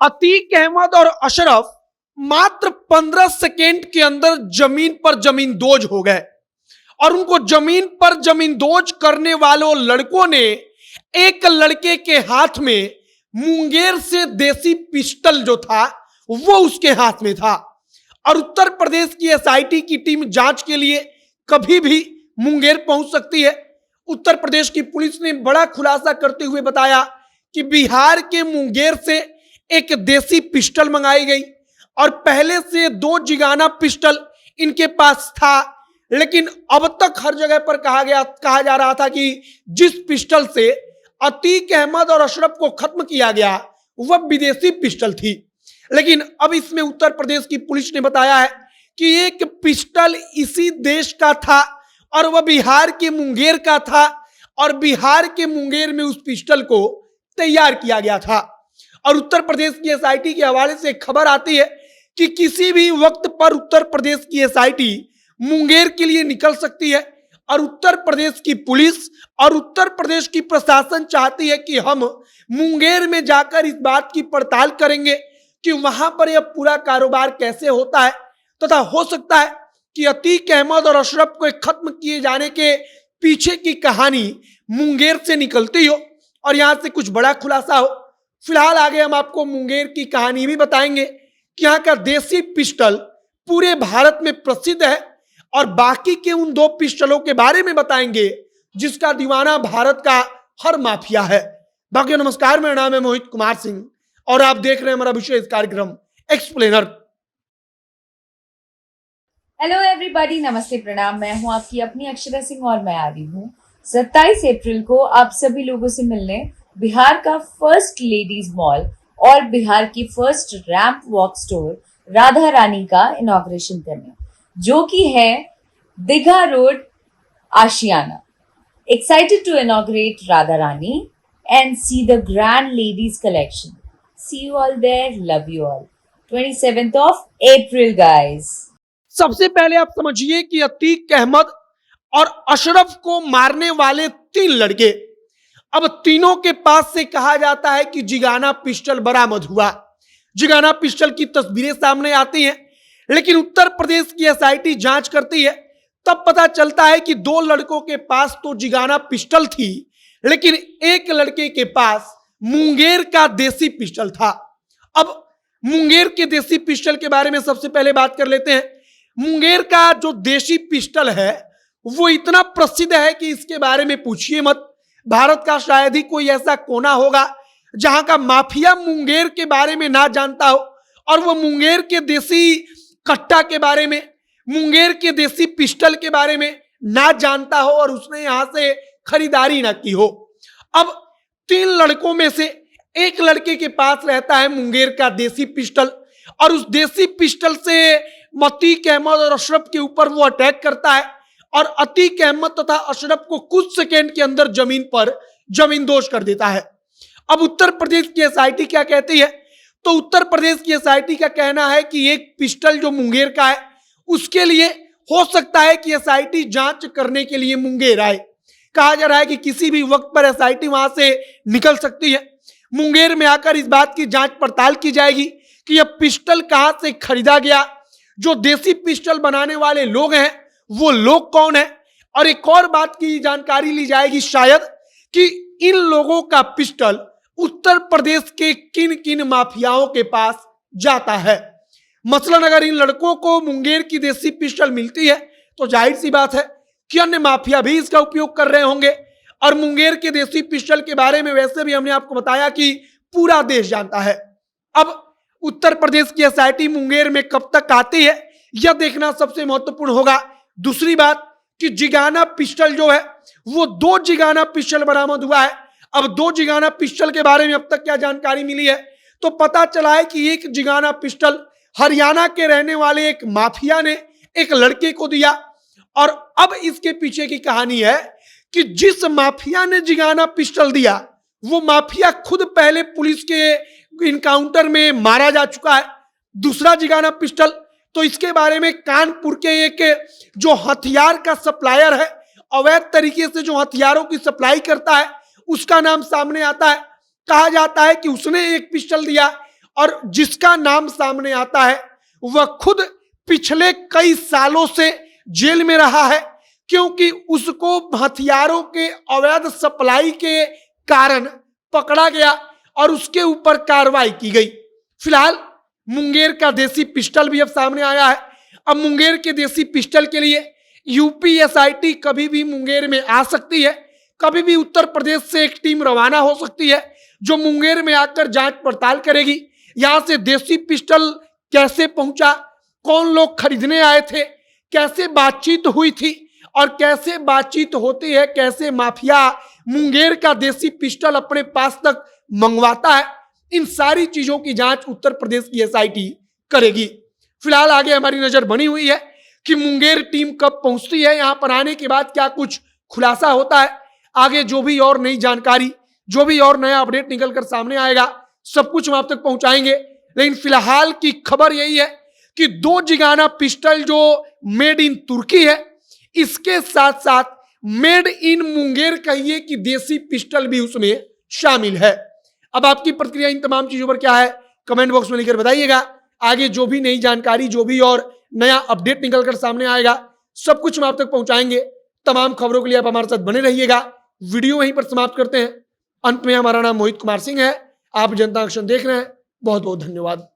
अतीक अहमद और अशरफ मात्र 15 सेकेंड के अंदर जमीन पर जमींदोज हो गए और उनको जमीन पर जमींदोज करने वालों लड़कों ने एक लड़के के हाथ में मुंगेर से देसी पिस्टल जो था वो उसके हाथ में था और उत्तर प्रदेश की एसआईटी की टीम जांच के लिए कभी भी मुंगेर पहुंच सकती है। उत्तर प्रदेश की पुलिस ने बड़ा खुलासा करते हुए बताया कि बिहार के मुंगेर से एक देसी पिस्टल मंगाई गई और पहले से 2 जिगाना पिस्टल इनके पास था, लेकिन अब तक हर जगह पर कहा जा रहा था कि जिस पिस्टल से अतीक अहमद और अशरफ को खत्म किया गया वह विदेशी पिस्टल थी। लेकिन अब इसमें उत्तर प्रदेश की पुलिस ने बताया है कि एक पिस्टल इसी देश का था और वह बिहार के मुंगेर का था और बिहार के मुंगेर में उस पिस्टल को तैयार किया गया था। और उत्तर प्रदेश की एसआईटी के हवाले से खबर आती है कि किसी भी वक्त पर उत्तर प्रदेश की एसआईटी मुंगेर के लिए निकल सकती है और उत्तर प्रदेश की पुलिस और उत्तर प्रदेश की प्रशासन चाहती है कि हम मुंगेर में जाकर इस बात की पड़ताल करेंगे कि वहां पर यह पूरा कारोबार कैसे होता है तथा हो सकता है कि अतीक अहमद और अशरफ को खत्म किए जाने के पीछे की कहानी मुंगेर से निकलती हो और यहां से कुछ बड़ा खुलासा हो। फिलहाल आगे हम आपको मुंगेर की कहानी भी बताएंगे कि यहाँ का देसी पिस्टल पूरे भारत में प्रसिद्ध है और बाकी के उन 2 पिस्टलों के बारे में बताएंगे जिसका दीवाना भारत का हर माफिया है। बाकी नमस्कार, मेरा नाम है मोहित कुमार सिंह और आप देख रहे हैं हमारा विशेष कार्यक्रम एक्सप्लेनर। हेलो एवरीबॉडी, नमस्ते, प्रणाम। मैं हूं आपकी अपनी अक्षरा सिंह और मैं आ रही हूं 27 अप्रैल को आप सभी लोगों से मिलने बिहार का फर्स्ट लेडीज मॉल और बिहार की first ramp walk store Radha Rani का इनॉग्रेशन करने, जो कि है Digha road Ashiyana. Excited to inaugurate Radharani and see the grand ladies collection. See you all there. Love you all. 27th of April, guys. सबसे पहले आप समझिए कि अतीक अहमद और अशरफ को मारने वाले 3 लड़के, अब तीनों के पास से कहा जाता है कि जिगाना पिस्टल बरामद हुआ। जिगाना पिस्टल की तस्वीरें सामने आती हैं, लेकिन उत्तर प्रदेश की एसआईटी जांच करती है तब पता चलता है कि 2 लड़कों के पास तो जिगाना पिस्टल थी, लेकिन एक लड़के के पास मुंगेर का देसी पिस्टल था। अब मुंगेर के देसी पिस्टल के बारे में सबसे पहले बात कर लेते हैं। मुंगेर का जो देसी पिस्टल है वो इतना प्रसिद्ध है कि इसके बारे में पूछिए मत। भारत का शायद ही कोई ऐसा कोना होगा जहां का माफिया मुंगेर के बारे में ना जानता हो और वो मुंगेर के देसी कट्टा के बारे में, मुंगेर के देसी पिस्टल के बारे में ना जानता हो और उसने यहां से खरीदारी ना की हो। अब 3 लड़कों में से एक लड़के के पास रहता है मुंगेर का देसी पिस्टल और उस देसी पिस्टल से अतीक अहमद और अशरफ के ऊपर वो अटैक करता है और अतीक अहमद तथा अशरफ को कुछ सेकेंड के अंदर जमीन पर जमींदोज कर देता है। अब उत्तर प्रदेश की एसआईटी क्या कहती है, तो उत्तर प्रदेश की एसआईटी का कहना है कि एक पिस्टल जो मुंगेर का है उसके लिए हो सकता है कि एसआईटी जांच करने के लिए मुंगेर आए। कहा जा रहा है कि किसी भी वक्त पर एसआईटी वहां से निकल सकती है। मुंगेर में आकर इस बात की जांच पड़ताल की जाएगी कि यह पिस्टल कहां से खरीदा गया, जो देसी पिस्टल बनाने वाले लोग हैं वो लोग कौन है, और एक और बात की जानकारी ली जाएगी शायद कि इन लोगों का पिस्टल उत्तर प्रदेश के किन किन माफियाओं के पास जाता है। मसलन अगर इन लड़कों को मुंगेर की देसी पिस्टल मिलती है तो जाहिर सी बात है कि अन्य माफिया भी इसका उपयोग कर रहे होंगे। और मुंगेर के देसी पिस्टल के बारे में वैसे भी हमने आपको बताया कि पूरा देश जानता है। अब उत्तर प्रदेश की एसआईटी मुंगेर में कब तक आती है यह देखना सबसे महत्वपूर्ण होगा। दूसरी बात कि जिगाना पिस्टल जो है वो 2 जिगाना पिस्टल बरामद हुआ है। अब 2 जिगाना पिस्टल के बारे में अब तक क्या जानकारी मिली है, तो पता चला है कि एक जिगाना पिस्टल हरियाणा के रहने वाले एक माफिया ने एक लड़के को दिया और अब इसके पीछे की कहानी है कि जिस माफिया ने जिगाना पिस्टल दिया वो माफिया खुद पहले पुलिस के इनकाउंटर में मारा जा चुका है। दूसरा जिगाना पिस्टल तो इसके बारे में कानपुर के एक जो हथियार का सप्लायर है, अवैध तरीके से जो हथियारों की सप्लाई करता है, उसका नाम सामने आता है। कहा जाता है कि उसने एक पिस्टल दिया और जिसका नाम सामने आता है वह खुद पिछले कई सालों से जेल में रहा है, क्योंकि उसको हथियारों के अवैध सप्लाई के कारण पकड़ा गया और उसके ऊपर कार्रवाई की गई। फिलहाल मुंगेर का देसी पिस्टल भी अब सामने आया है। अब मुंगेर के देसी पिस्टल के लिए यूपीएसआईटी कभी भी मुंगेर में आ सकती है, कभी भी उत्तर प्रदेश से एक टीम रवाना हो सकती है जो मुंगेर में आकर जांच पड़ताल करेगी। यहां से देसी पिस्टल कैसे पहुंचा, कौन लोग खरीदने आए थे, कैसे बातचीत हुई थी और कैसे बातचीत होती है, कैसे माफिया मुंगेर का देसी पिस्टल अपने पास तक मंगवाता है, इन सारी चीजों की जांच उत्तर प्रदेश की एसआईटी करेगी। फिलहाल आगे हमारी नजर बनी हुई है कि मुंगेर टीम कब पहुंचती है, यहां पर आने के बाद क्या कुछ खुलासा होता है। आगे जो भी और नई जानकारी, जो भी और नया अपडेट निकलकर सामने आएगा, सब कुछ हम आप तक पहुंचाएंगे। लेकिन फिलहाल की खबर यही है कि 2 जिगाना पिस्टल जो मेड इन तुर्की है, इसके साथ साथ मेड इन मुंगेर कहिए कि देसी पिस्टल भी उसमें शामिल है। अब आपकी प्रतिक्रिया इन तमाम चीजों पर क्या है, कमेंट बॉक्स में लिखकर बताइएगा। आगे जो भी नई जानकारी, जो भी और नया अपडेट निकलकर सामने आएगा, सब कुछ हम आप तक पहुंचाएंगे। तमाम खबरों के लिए आप हमारे साथ बने रहिएगा। वीडियो वहीं पर समाप्त करते हैं। अंत में हमारा नाम मोहित कुमार सिंह है। आप जनता एक्शन देख रहे हैं। बहुत बहुत धन्यवाद।